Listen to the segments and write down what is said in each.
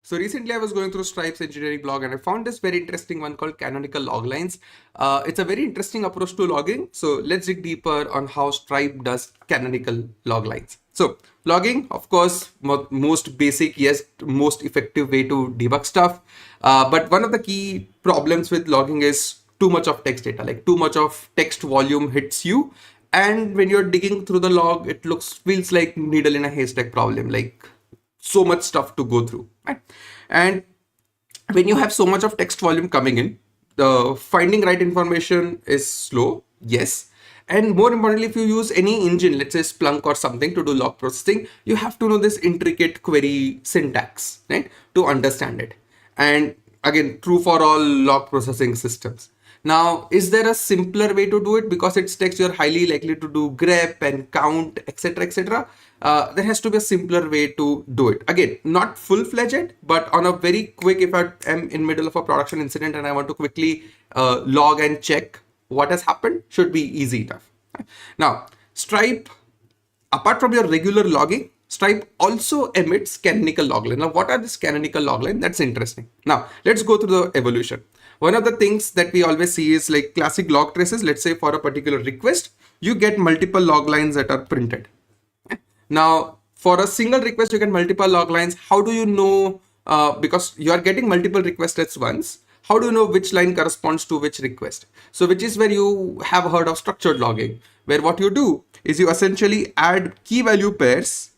So recently I was going through Stripe's engineering blog and I found this very interesting one called Canonical log lines. It's a very interesting approach to logging. So let's dig deeper on how Stripe does canonical log lines. So logging, of course, most basic, yes, most effective way to debug stuff. But one of the key problems with logging is too much of text data, like too much of text volume hits you. And when you're digging through the log, it feels like needle in a haystack problem, like so much stuff to go through, right? And when you have so much of text volume coming in, the finding right information is slow, yes. And more importantly, if you use any engine, let's say Splunk or something to do log processing, you have to know this intricate query syntax, right, to understand it. And again, true for all log processing systems. Now, is there a simpler way to do it? Because it's text, you're highly likely to do grep and count, etc., etc. There has to be a simpler way to do it. Again, not full-fledged, but on a very quick, if I am in middle of a production incident and I want to quickly log and check what has happened, should be easy enough. Now, Stripe, apart from your regular logging, Stripe also emits canonical logline. Now, what are this canonical logline? That's interesting. Now, let's go through the evolution. One of the things that we always see is like classic log traces. Let's say for a particular request, you get multiple log lines that are printed. Now, for a single request, you get multiple log lines. How do you know? Because you are getting multiple requests at once. How do you know which line corresponds to which request? So, which is where you have heard of structured logging, where what you do is you essentially add key value pairs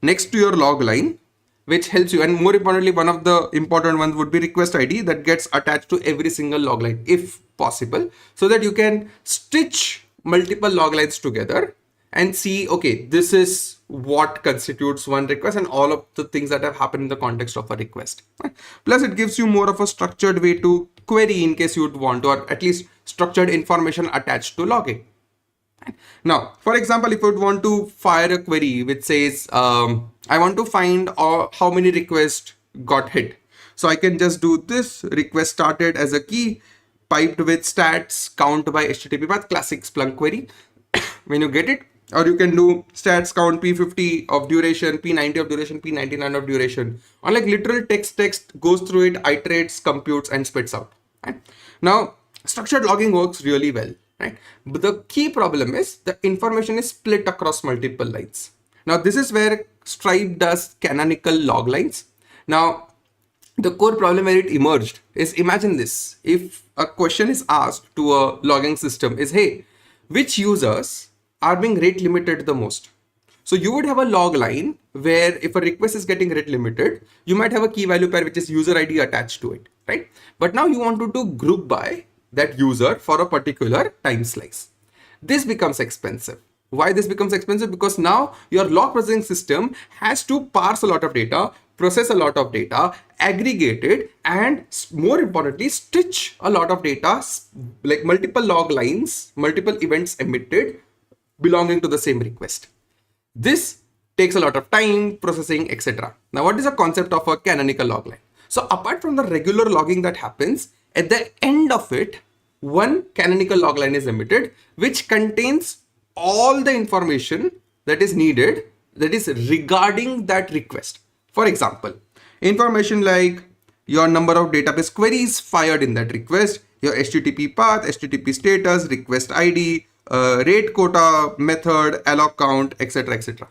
next to your log line, which helps you. And more importantly, one of the important ones would be request ID that gets attached to every single log line, if possible, so that you can stitch multiple log lines together and see, okay, this is what constitutes one request and all of the things that have happened in the context of a request. Plus, it gives you more of a structured way to query in case you would want to, or at least structured information attached to logging. Now, for example, if you would want to fire a query which says, I want to find how many requests got hit. So I can just do this request started as a key piped with stats count by HTTP path, classic Splunk query. When you get it, or you can do stats count P50 of duration, P90 of duration, P99 of duration, or like literal text goes through it, iterates, computes, and spits out. Right? Now, structured logging works really well. Right? But the key problem is the information is split across multiple lines. Now, this is where Stripe does canonical log lines. Now, the core problem where it emerged is, imagine this. If a question is asked to a logging system is, hey, which users are being rate limited the most? So you would have a log line where if a request is getting rate limited, you might have a key value pair, which is user ID attached to it, right? But now you want to do group by that user for a particular time slice. This becomes expensive. Why this becomes expensive? Because now your log processing system has to parse a lot of data, process a lot of data, aggregate it, and more importantly, stitch a lot of data, like multiple log lines, multiple events emitted belonging to the same request. This takes a lot of time, processing, etc. Now, what is the concept of a canonical log line? So apart from the regular logging that happens, at the end of it, one canonical log line is emitted, which contains all the information that is needed, that is regarding that request. For example, information like your number of database queries fired in that request, your HTTP path, HTTP status, request ID, rate quota, method, alloc count, etc., etc.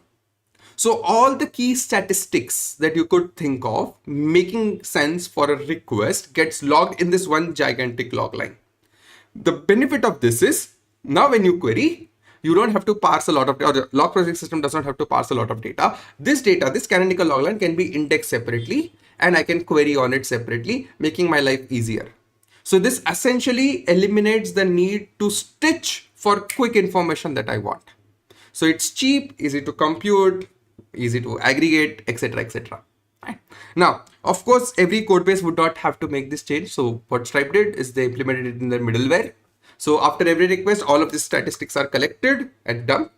So all the key statistics that you could think of making sense for a request gets logged in this one gigantic log line. The benefit of this is now when you query, you don't have to parse a lot of data, or the log processing system does not have to parse a lot of data. This data, this canonical log line can be indexed separately and I can query on it separately, making my life easier. So this essentially eliminates the need to stitch for quick information that I want. So it's cheap, easy to compute, easy to aggregate, etc., etc. Right? Now, of course, every code base would not have to make this change. So what Stripe did is they implemented it in their middleware. So after every request, all of these statistics are collected and done.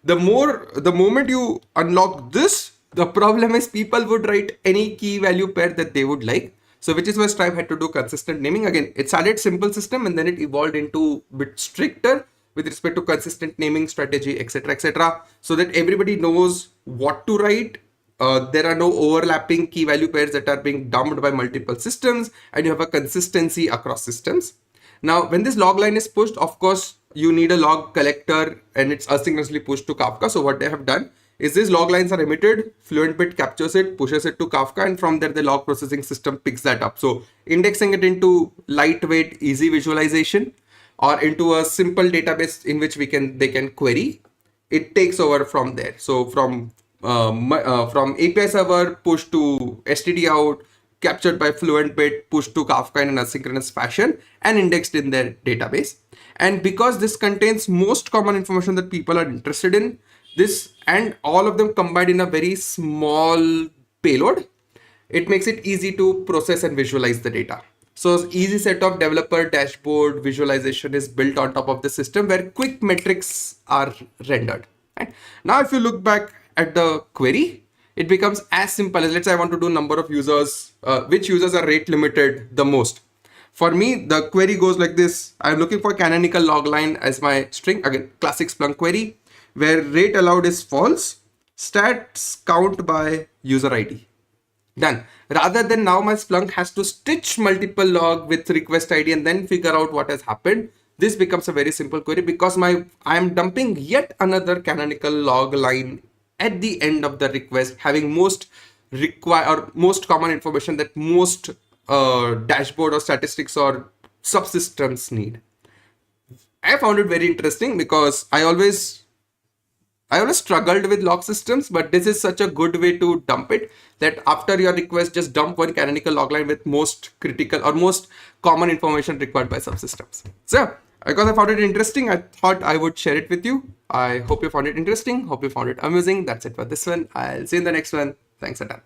The moment you unlock this, the problem is people would write any key value pair that they would like. So which is why Stripe had to do consistent naming. Again, it started simple system and then it evolved into a bit stricter with respect to consistent naming strategy, etc., etc., so that everybody knows what to write there are no overlapping key value pairs that are being dumped by multiple systems, and you have a consistency across systems. Now, when this log line is pushed, of course, you need a log collector and it's asynchronously pushed to Kafka. So what they have done is these log lines are emitted, FluentBit captures it, pushes it to Kafka, and from there the log processing system picks that up. So indexing it into lightweight, easy visualization or into a simple database in which they can query, it takes over from there. So from API server push to std out, captured by FluentBit, pushed to Kafka in an asynchronous fashion and indexed in their database. And because this contains most common information that people are interested in, this and all of them combined in a very small payload, it makes it easy to process and visualize the data. So easy set of developer dashboard visualization is built on top of the system where quick metrics are rendered. Right? Now, if you look back at the query, it becomes as simple as, let's say I want to do number of users, which users are rate limited the most. For me, the query goes like this. I'm looking for canonical logline as my string. Again, classic Splunk query where rate allowed is false, stats count by user ID. Done. Rather than now my Splunk has to stitch multiple log with request ID and then figure out what has happened. This becomes a very simple query because I am dumping yet another canonical log line at the end of the request, having most common information that most dashboard or statistics or subsystems need. I found it very interesting because I always struggled with log systems, but this is such a good way to dump it that after your request, just dump one canonical log line with most critical or most common information required by subsystems. So because I found it interesting, I thought I would share it with you. I hope you found it interesting. Hope you found it amusing. That's it for this one. I'll see you in the next one. Thanks a ton.